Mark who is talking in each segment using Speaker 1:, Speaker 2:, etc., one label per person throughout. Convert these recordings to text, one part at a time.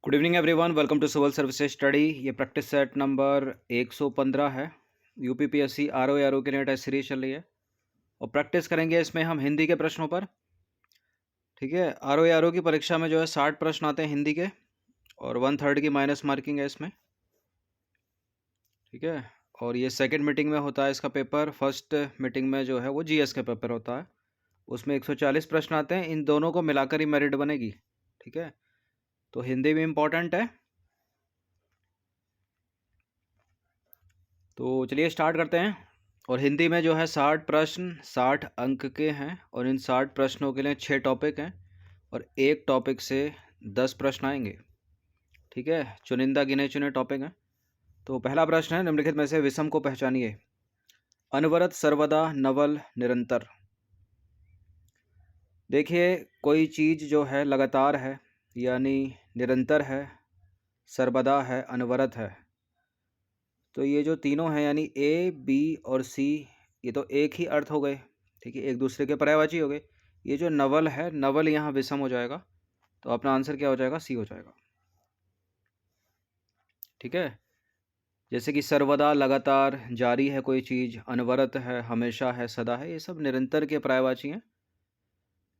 Speaker 1: Good evening everyone, welcome to civil services study. ये practice set number 115 है। UPPSC RO की नई test series चल रही है और प्रैक्टिस करेंगे इसमें हम हिंदी के प्रश्नों पर। ठीक है, आरओ की परीक्षा में जो है 60 प्रश्न आते हैं हिंदी के और 1/3 की माइनस मार्किंग है इसमें। ठीक है, और ये सेकेंड मीटिंग में होता है इसका पेपर। फर्स्ट मीटिंग में जो है वो जीएस का पेपर होता है, उसमें 140 प्रश्न आते हैं। इन दोनों को मिलाकर ही मेरिट बनेगी। ठीक है, तो हिंदी भी इम्पोर्टेंट है। तो चलिए स्टार्ट करते हैं। और हिंदी में जो है 60 प्रश्न 60 अंक के हैं और इन 60 प्रश्नों के लिए 6 टॉपिक हैं और एक टॉपिक से 10 प्रश्न आएंगे। ठीक है, चुनिंदा गिने चुने टॉपिक हैं। तो पहला प्रश्न है, निम्नलिखित में से विषम को पहचानिए। अनवरत, सर्वदा, नवल, निरंतर। देखिए, कोई चीज़ जो है लगातार है यानी निरंतर है, सर्वदा है, अनवरत है। तो ये जो तीनों हैं यानी ए, बी और सी, ये तो एक ही अर्थ हो गए। ठीक है, एक दूसरे के पर्यायवाची हो गए। ये जो नवल है, नवल यहाँ विषम हो जाएगा, तो अपना आंसर क्या हो जाएगा? सी हो जाएगा। ठीक है, जैसे कि सर्वदा लगातार, जारी है कोई चीज़, अनवरत है हमेशा है, सदा है, ये सब निरंतर के पर्यायवाची हैं।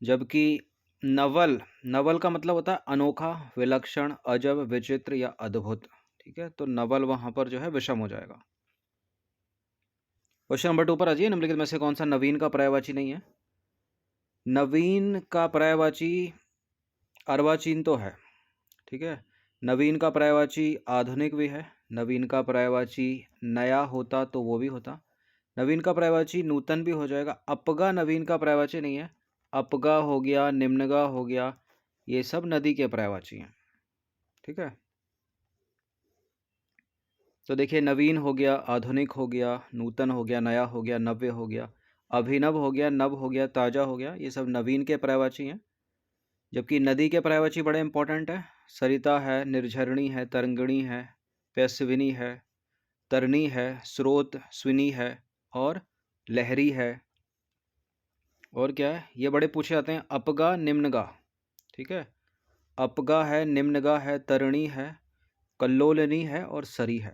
Speaker 1: जबकि नवल, नवल का मतलब होता है अनोखा, विलक्षण, अजब, विचित्र या अद्भुत। ठीक है, तो नवल वहाँ पर जो है विषम हो जाएगा। क्वेश्चन नंबर 2 पर आ जाइए। निम्नलिखित में से कौन सा नवीन का पर्यायवाची नहीं है? नवीन का पर्यायवाची अर्वाचीन तो है। ठीक है, नवीन का पर्यायवाची आधुनिक भी है। नवीन का पर्यायवाची नया होता तो वो भी होता। नवीन का पर्यायवाची नूतन भी हो जाएगा। अपगा नवीन का पर्यायवाची नहीं है। अपगा हो गया, निम्नगा हो गया, ये सब नदी के पर्यायवाची हैं। ठीक है, तो देखिए, नवीन हो गया, आधुनिक हो गया, नूतन हो गया, नया हो गया, नव्य हो गया, अभिनव हो गया, नव हो गया, ताज़ा हो गया, ये सब नवीन के पर्यायवाची हैं। जबकि नदी के पर्यायवाची बड़े इंपॉर्टेंट है। सरिता है, निर्झरणी है, तरंगिणी है, पेस्विनी है, तरनी है, स्रोत, स्विनी है और लहरी है। और क्या है, ये बड़े पूछे जाते हैं। अपगा, निम्नगा। ठीक है, अपगा है, निम्नगा है, तरणी है, कल्लोलिनी है और सरी है।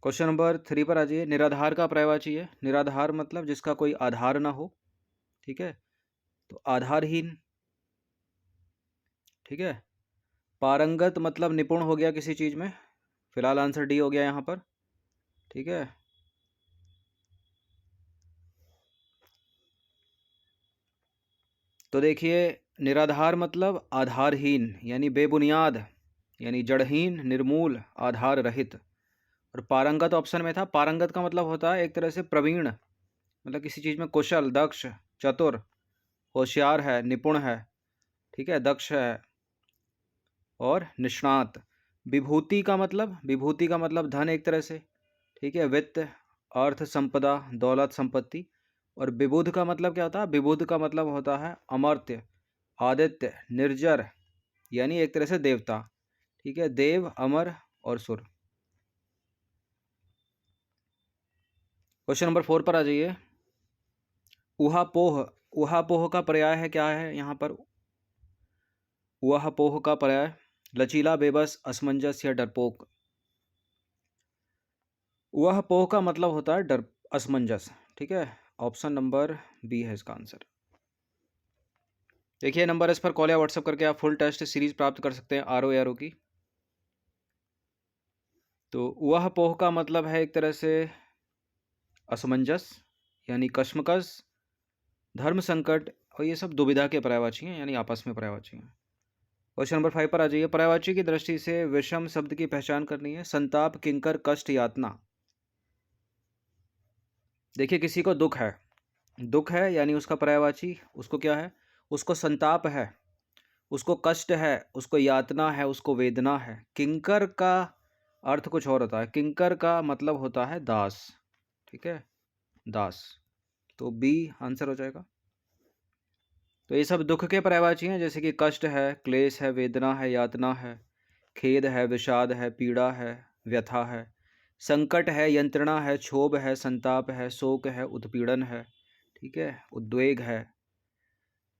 Speaker 1: क्वेश्चन नंबर 3 पर आ जाइए। निराधार का पर्यायवाची है। निराधार मतलब जिसका कोई आधार ना हो। ठीक है, तो आधारहीन। ठीक है, पारंगत मतलब निपुण हो गया किसी चीज़ में। फिलहाल आंसर डी हो गया यहाँ पर। ठीक है, तो देखिए, निराधार मतलब आधारहीन यानी बेबुनियाद, यानी जड़हीन, निर्मूल, आधार रहित। और पारंगत ऑप्शन में था। पारंगत का मतलब होता है एक तरह से प्रवीण, मतलब किसी चीज़ में कुशल, दक्ष, चतुर, होशियार है, निपुण है। ठीक है, दक्ष है और निष्णात। विभूति का मतलब, विभूति का मतलब धन एक तरह से। ठीक है, वित्त, अर्थ, संपदा, दौलत, संपत्ति। और विबुध का मतलब क्या होता है? विबुध का मतलब होता है अमर्त्य, आदित्य, निर्जर, यानी एक तरह से देवता। ठीक है, देव, अमर और सुर। क्वेश्चन नंबर 4 पर आ जाइए। उहापोह, उहापोह का पर्याय है क्या है यहाँ पर? उहापोह का पर्याय लचीला, बेबस, असमंजस या डरपोक। उहापोह का मतलब होता है डर, असमंजस। ठीक है, ऑप्शन नंबर बी है इसका आंसर। देखिए, नंबर इस पर कॉल या व्हाट्सएप करके आप फुल टेस्ट सीरीज प्राप्त कर सकते हैं आरओ की। तो वह पोह का मतलब है एक तरह से असमंजस यानी कश्मकश, धर्म संकट, और ये सब दुविधा के पर्यायवाची हैं यानी आपस में पर्यायवाची हैं। क्वेश्चन नंबर 5 पर आ जाइए। पर्यायवाची की दृष्टि से विषम शब्द की पहचान करनी है। संताप, किंकर, कष्ट, यातना। देखिए, किसी को दुख है, दुख है यानी उसका पर्यायवाची उसको क्या है? उसको संताप है, उसको कष्ट है, उसको यातना है, उसको वेदना है। किंकर का अर्थ कुछ और होता है। किंकर का मतलब होता है दास। ठीक है, दास। तो बी आंसर हो जाएगा। तो ये सब दुख के पर्यायवाची हैं, जैसे कि कष्ट है, क्लेश है, वेदना है, यातना है, खेद है, विषाद है, पीड़ा है, व्यथा है, संकट है, यंत्रणा है, क्षोभ है, संताप है, शोक है, उत्पीड़न है। ठीक है, उद्वेग है।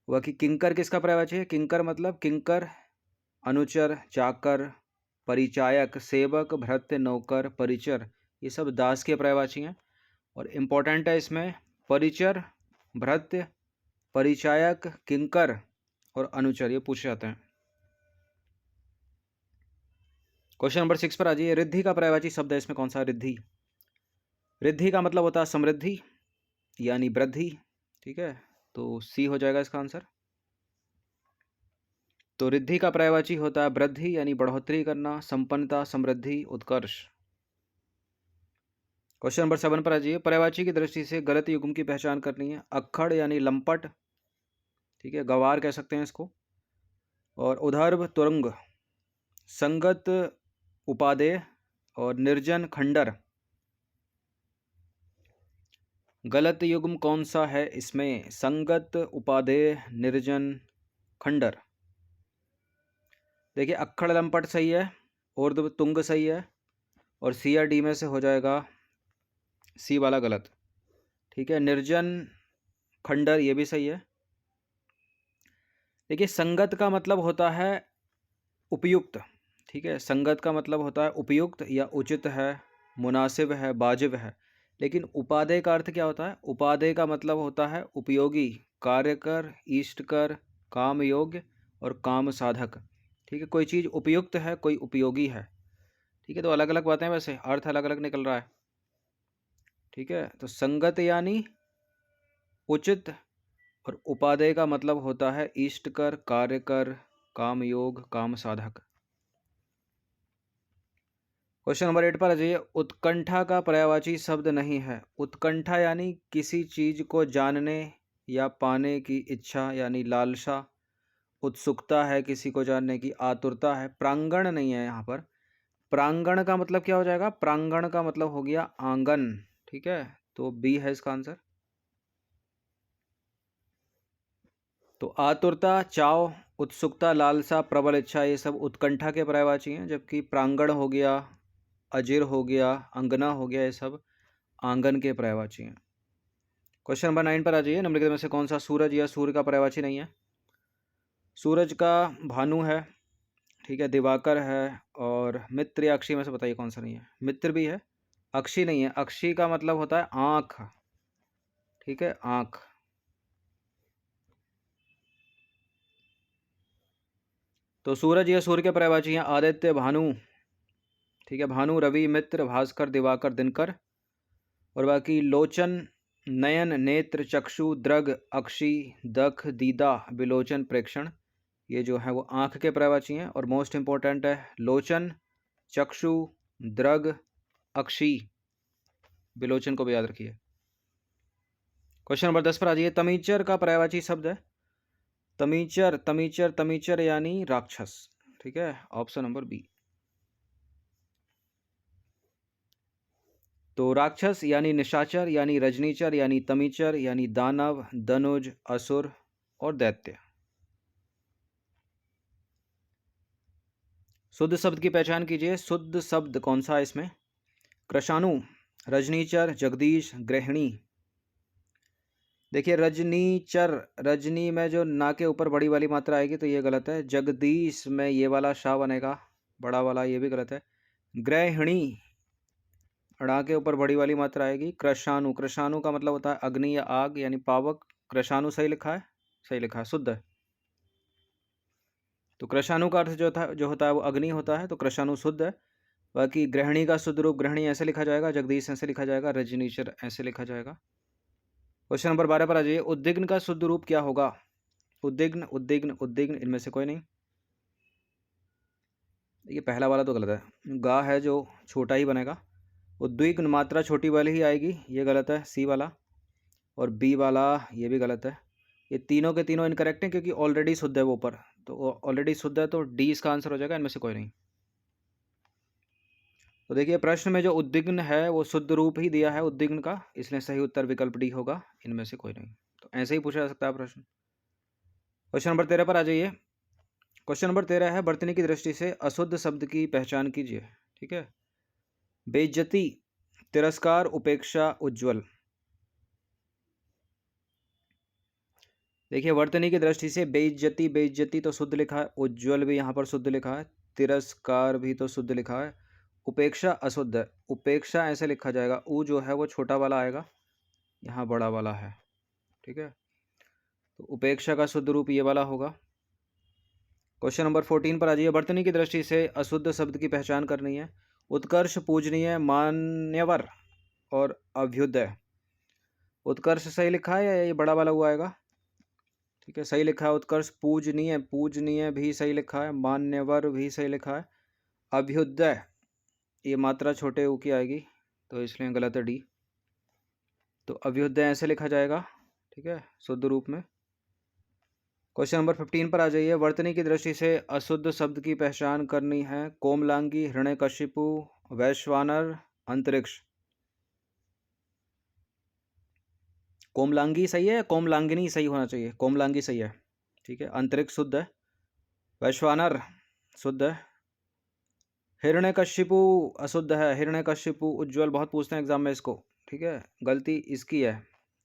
Speaker 1: वह कि किंकर किसका पर्यायवाची है? किंकर मतलब किंकर अनुचर, चाकर, परिचायक, सेवक, भृत्य, नौकर, परिचर, ये सब दास के पर्यायवाची हैं। और इम्पोर्टेंट है इसमें परिचर, भृत्य, परिचायक, किंकर और अनुचर, ये पूछे जाते हैं। क्वेश्चन नंबर 6 पर आ जाइए। रिद्धि का पर्यायवाची शब्द है इसमें कौन सा? रिद्धि। रिद्धि का मतलब होता है समृद्धि यानी वृद्धि। ठीक है, तो सी हो जाएगा इसका आंसर। तो रिद्धि का पर्यायवाची होता है वृद्धि यानी बढ़ोतरी करना, संपन्नता, समृद्धि, उत्कर्ष। क्वेश्चन नंबर 7 पर आ जाइए। पर्यायवाची की दृष्टि से गलत युग्म की पहचान करनी है। अक्खड़ यानी लंपट, ठीक है, गवार कह सकते हैं इसको। और उधर्व, तुरंग, संगत, उपादेय और निर्जन, खंडर। गलत युग्म कौन सा है इसमें? संगत, उपादेय, निर्जन, खंडर। देखिए अक्खड़ लंपट सही है, ऊर्ध्व तुंग सही है, और सी या डी में से हो जाएगा सी वाला गलत। ठीक है, निर्जन, खंडर ये भी सही है। देखिए संगत का मतलब होता है उपयुक्त। ठीक है, संगत का मतलब होता है उपयुक्त या उचित है, मुनासिब है, वाजिब है। लेकिन उपादेय का अर्थ क्या होता है? उपादेय का मतलब होता है उपयोगी, कार्यकर, इष्टकर, काम योग्य और काम साधक। ठीक है, कोई चीज़ उपयुक्त है, कोई उपयोगी है। ठीक है, तो अलग अलग बातें हैं, वैसे अर्थ अलग अलग निकल रहा है। ठीक है, तो संगत यानी उचित और उपादेय का मतलब होता है इष्टकर, कार्यकर, काम योग, काम साधक। क्वेश्चन नंबर 8 पर आ जाइए। उत्कंठा का पर्यायवाची शब्द नहीं है। उत्कंठा यानी किसी चीज को जानने या पाने की इच्छा यानी लालसा, उत्सुकता है किसी को जानने की, आतुरता है। प्रांगण नहीं है यहाँ पर। प्रांगण का मतलब क्या हो जाएगा? प्रांगण का मतलब हो गया आंगन। ठीक है, तो बी है इसका आंसर। तो आतुरता, चाव, उत्सुकता, लालसा, प्रबल इच्छा, ये सब उत्कंठा के पर्यायवाची हैं। जबकि प्रांगण हो गया, अजिर हो गया, अंगना हो गया, ये सब आंगन के पर्यायवाची हैं। क्वेश्चन नंबर 9 पर आ जाइए। निम्नलिखित में से कौन सा सूरज या सूर्य का पर्यायवाची नहीं है? सूरज का भानु है, ठीक है, दिवाकर है, और मित्र या अक्षी में से बताइए कौन सा नहीं है? मित्र भी है, अक्षी नहीं है। अक्षी का मतलब होता है आँख। ठीक है, आँख। तो सूरज या सूर्य के पर्यायवाची हैं आदित्य, भानु। ठीक है, भानु, रवि, मित्र, भास्कर, दिवाकर, दिनकर। और बाकी लोचन, नयन, नेत्र, चक्षु, द्रग, अक्षी, दख, दीदा, विलोचन, प्रेक्षण, ये जो है वो आँख के पर्यायवाची हैं। और मोस्ट इंपॉर्टेंट है लोचन, चक्षु, द्रग, अक्षी, विलोचन को भी याद रखिए। क्वेश्चन नंबर 10 पर आ जाइए। तमीचर का पर्यायवाची शब्द है तमीचर। तमीचर, तमीचर यानी राक्षस। ठीक है, ऑप्शन नंबर बी। तो राक्षस यानी निशाचर यानी रजनीचर यानी तमीचर यानी दानव, दनुज, असुर और दैत्य। शुद्ध शब्द की पहचान कीजिए। शुद्ध शब्द कौन सा है इसमें? कृशाणु, रजनीचर, जगदीश, गृहिणी। देखिए रजनीचर, रजनी में जो ना के ऊपर बड़ी वाली मात्रा आएगी तो ये गलत है। जगदीश में ये वाला शाह बनेगा बड़ा वाला, ये भी गलत है। गृहिणी, ड़ा के ऊपर बड़ी वाली मात्रा आएगी। कृशाणु, कृशाणु का मतलब होता है अग्नि या आग यानी पावक। कृशाणु सही लिखा है? सही लिखा है, शुद्ध है। तो कृशाणु का अर्थ जो होता है वो अग्नि होता है, तो कृशाणु शुद्ध है। बाकी गृहिणी का शुद्ध रूप गृहिणी ऐसे लिखा जाएगा, जगदीश ऐसे लिखा जाएगा, रजनीचर ऐसे लिखा जाएगा। क्वेश्चन नंबर 12 पर आ जाइए। उद्विग्न का शुद्ध रूप क्या होगा? उद्विग्न, उद्विग्न, उद्विग्न, इनमें से कोई नहीं। ये पहला वाला तो गलत है, गा है जो छोटा ही बनेगा। उद्विग्न मात्रा छोटी वाली ही आएगी, ये गलत है, सी वाला। और बी वाला ये भी गलत है। ये तीनों के तीनों इनकरेक्ट हैं क्योंकि ऑलरेडी शुद्ध है वो ऊपर, तो ऑलरेडी शुद्ध है, तो डी इसका आंसर हो जाएगा, इनमें से कोई नहीं। तो देखिए प्रश्न में जो उद्विग्न है वो शुद्ध रूप ही दिया है उद्विग्न का, इसलिए सही उत्तर विकल्प डी होगा, इनमें से कोई नहीं। तो ऐसे ही पूछा जा सकता है प्रश्न। क्वेश्चन नंबर 13 पर आ जाइए। क्वेश्चन नंबर 13 है वर्तनी की दृष्टि से अशुद्ध शब्द की पहचान कीजिए। ठीक है, बेइज्जती, तिरस्कार, उपेक्षा, उज्ज्वल। देखिए वर्तनी की दृष्टि से बेइज्जती, बेइज्जती तो शुद्ध लिखा है, उज्ज्वल भी यहाँ पर शुद्ध लिखा है, तिरस्कार भी तो शुद्ध लिखा है, उपेक्षा अशुद्ध है। उपेक्षा ऐसे लिखा जाएगा, ऊ जो है वो छोटा वाला आएगा, यहाँ बड़ा वाला है, ठीक है। तो उपेक्षा का शुद्ध रूप ये वाला होगा। क्वेश्चन नंबर 14 पर आ जाइए। वर्तनी की दृष्टि से अशुद्ध शब्द की पहचान करनी है। उत्कर्ष, पूजनीय, मान्यवर और अभ्युदय। उत्कर्ष सही लिखा है या ये बड़ा वाला हुआ आएगा? ठीक है, सही लिखा है उत्कर्ष। पूजनीय, पूजनीय भी सही लिखा है, मान्यवर भी सही लिखा है। अभ्युदय ये मात्रा छोटे ऊ की आएगी तो इसलिए गलत है, डी। तो अभ्युदय ऐसे लिखा जाएगा, ठीक है, शुद्ध रूप में। क्वेश्चन नंबर 15 पर आ जाइए। वर्तनी की दृष्टि से अशुद्ध शब्द की पहचान करनी है। कोमलांगी, हिरण्यकशिपु, वैश्वानर, अंतरिक्ष। कोमलांगी सही है, कोमलांगिनी सही होना चाहिए, कोमलांगी सही है, ठीक है। अंतरिक्ष शुद्ध है। वैश्वानर शुद्ध है। हिरण्यकशिपु अशुद्ध है। हिरण्यकशिपु उज्ज्वल बहुत पूछते हैं एग्जाम में इसको, ठीक है, गलती इसकी है,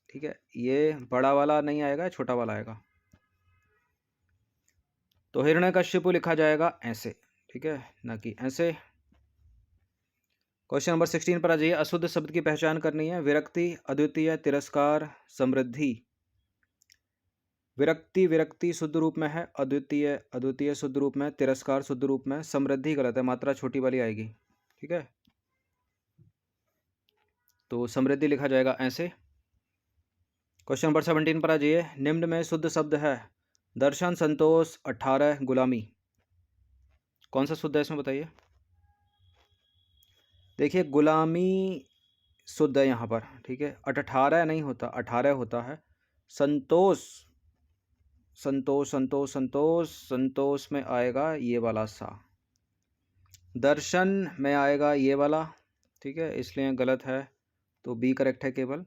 Speaker 1: ठीक है। ये बड़ा वाला नहीं आएगा, छोटा वाला आएगा। तो हिरण्यकशिपु लिखा जाएगा ऐसे, ठीक है, ना कि ऐसे। क्वेश्चन नंबर 16 पर आ जाइए। अशुद्ध शब्द की पहचान करनी है। विरक्ति, अद्वितीय, तिरस्कार, समृद्धि। विरक्ति, विरक्ति शुद्ध रूप में है, अद्वितीय, अद्वितीय शुद्ध रूप में, तिरस्कार शुद्ध रूप में, समृद्धि गलत है, मात्रा छोटी वाली आएगी, ठीक है। तो समृद्धि लिखा जाएगा ऐसे। क्वेश्चन नंबर 17 पर आ जाइए। निम्न में शुद्ध शब्द है। दर्शन, संतोष, 18, गुलामी। कौन सा शुद्ध है इसमें बताइए? देखिए गुलामी शुद्ध है यहाँ पर, ठीक है। 18 नहीं होता, 18 होता है। संतोष, संतोष, संतोष, संतोष, संतोष में आएगा ये वाला सा। दर्शन में आएगा ये वाला, ठीक है, इसलिए गलत है, तो बी करेक्ट है केवल।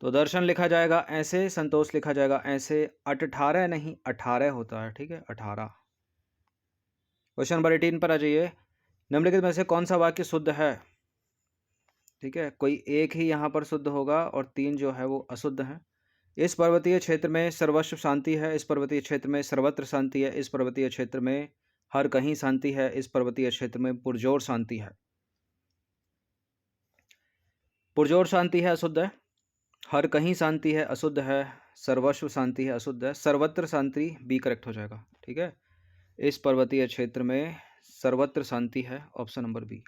Speaker 1: तो दर्शन लिखा जाएगा ऐसे, संतोष लिखा जाएगा ऐसे। 18 नहीं, 18 होता है, ठीक है, 18। क्वेश्चन नंबर 18 पर आ जाइए। निम्नलिखित में से कौन सा वाक्य शुद्ध है? ठीक है, कोई एक ही यहाँ पर शुद्ध होगा और 3 जो है वो अशुद्ध हैं। इस पर्वतीय क्षेत्र में सर्वस्व शांति है। इस पर्वतीय क्षेत्र में सर्वत्र शांति है। इस पर्वतीय क्षेत्र में हर कहीं शांति है। इस पर्वतीय क्षेत्र में पुरजोर शांति है। पुरजोर शांति है, अशुद्ध है। हर कहीं शांति है, अशुद्ध है। सर्वस्व शांति है, अशुद्ध है। सर्वत्र शांति बी करेक्ट हो जाएगा, ठीक है। इस पर्वतीय क्षेत्र में सर्वत्र शांति है, option number B.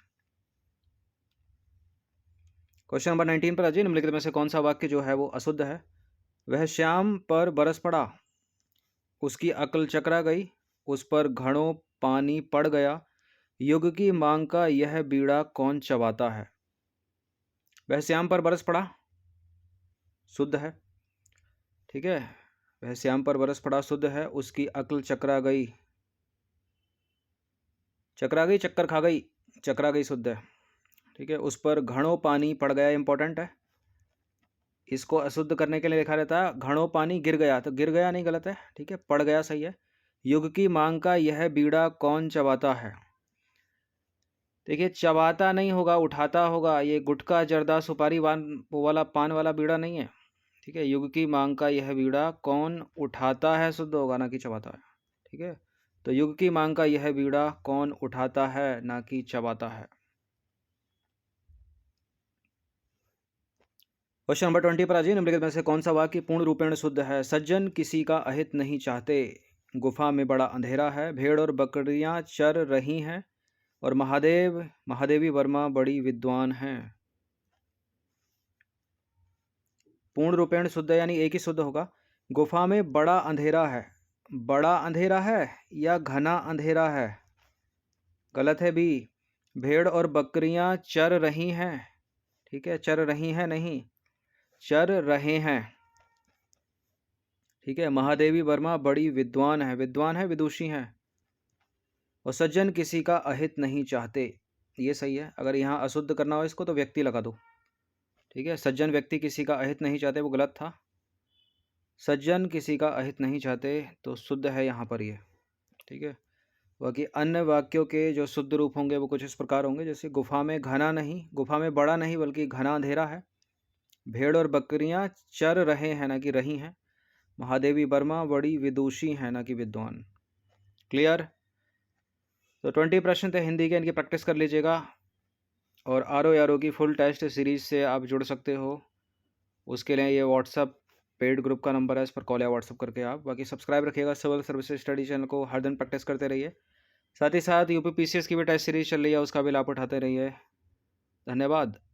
Speaker 1: Question number 19 पर आ जाइए। निम्नलिखित में से कौन सा वाक्य जो है वो अशुद्ध है? वह श्याम पर बरस पड़ा, उसकी अक्ल चकरा गई, उस पर घड़ों पानी पड़ गया, युग की मांग का यह बीड़ा कौन चबाता है। वह श्याम पर बरस पड़ा शुद्ध है, ठीक है। वह श्याम पर बरस पड़ा शुद्ध है। उसकी अक्ल चकरा गई, चकरा गई, चक्कर खा गई, चकरा गई शुद्ध है, ठीक है। उस पर घड़ों पानी पड़ गया, इंपॉर्टेंट है। इसको अशुद्ध करने के लिए लिखा रहता है घड़ों पानी गिर गया, तो गिर गया नहीं, गलत है, ठीक है, पड़ गया सही है। युग की मांग का यह बीड़ा कौन चबाता है? देखिए चबाता नहीं होगा, उठाता होगा। ये गुटखा, जर्दा, सुपारी वाला पान वाला बीड़ा नहीं है, ठीक है। युग की मांग का यह बीड़ा कौन उठाता है शुद्ध होगा, ना कि चबाता है, ठीक है। तो युग की मांग का यह बीड़ा कौन उठाता है, ना कि चबाता है। क्वेश्चन नंबर 20 पर आ जाइए। निम्नलिखित में से कौन सा वाक्य पूर्ण रूपेण शुद्ध है? सज्जन किसी का अहित नहीं चाहते, गुफा में बड़ा अंधेरा है, भेड़ और बकरियां चर रही हैं, और महादेवी वर्मा बड़ी विद्वान हैं। पूर्ण रूपेण शुद्ध है, यानी एक ही शुद्ध होगा। गुफा में बड़ा अंधेरा है, बड़ा अंधेरा है या घना अंधेरा है? गलत है, बी। भेड़ और बकरियां चर रही हैं, ठीक है, चर रही हैं नहीं, चर रहे हैं, ठीक है। महादेवी वर्मा बड़ी विद्वान है, विद्वान है, विदुषी हैं। और सज्जन किसी का अहित नहीं चाहते, ये सही है। अगर यहाँ अशुद्ध करना हो इसको तो व्यक्ति लगा दो, ठीक है। सज्जन व्यक्ति किसी का अहित नहीं चाहते, वो गलत था। सज्जन किसी का अहित नहीं चाहते तो शुद्ध है यहाँ पर ये, ठीक है। बाकी अन्य वाक्यों के जो शुद्ध रूप होंगे वो कुछ इस प्रकार होंगे, जैसे गुफा में घना नहीं, गुफा में बड़ा नहीं बल्कि घना अंधेरा है। भेड़ और बकरियां चर रहे हैं, ना कि रही हैं। महादेवी वर्मा बड़ी विदुषी हैं, ना कि विद्वान। क्लियर? तो 20 प्रश्न थे हिंदी के, इनकी प्रैक्टिस कर लीजिएगा। और RO की फुल टेस्ट सीरीज से आप जुड़ सकते हो। उसके लिए ये व्हाट्सअप पेड ग्रुप का नंबर है, इस पर कॉल या व्हाट्सअप करके आप। बाकी सब्सक्राइब रखिएगा सिविल सर्विसेज स्टडी चैनल को, हर दिन प्रैक्टिस करते रहिए। साथ ही साथ UP PCS की भी टेस्ट सीरीज चल रही है, उसका भी लाभ उठाते रहिए। धन्यवाद।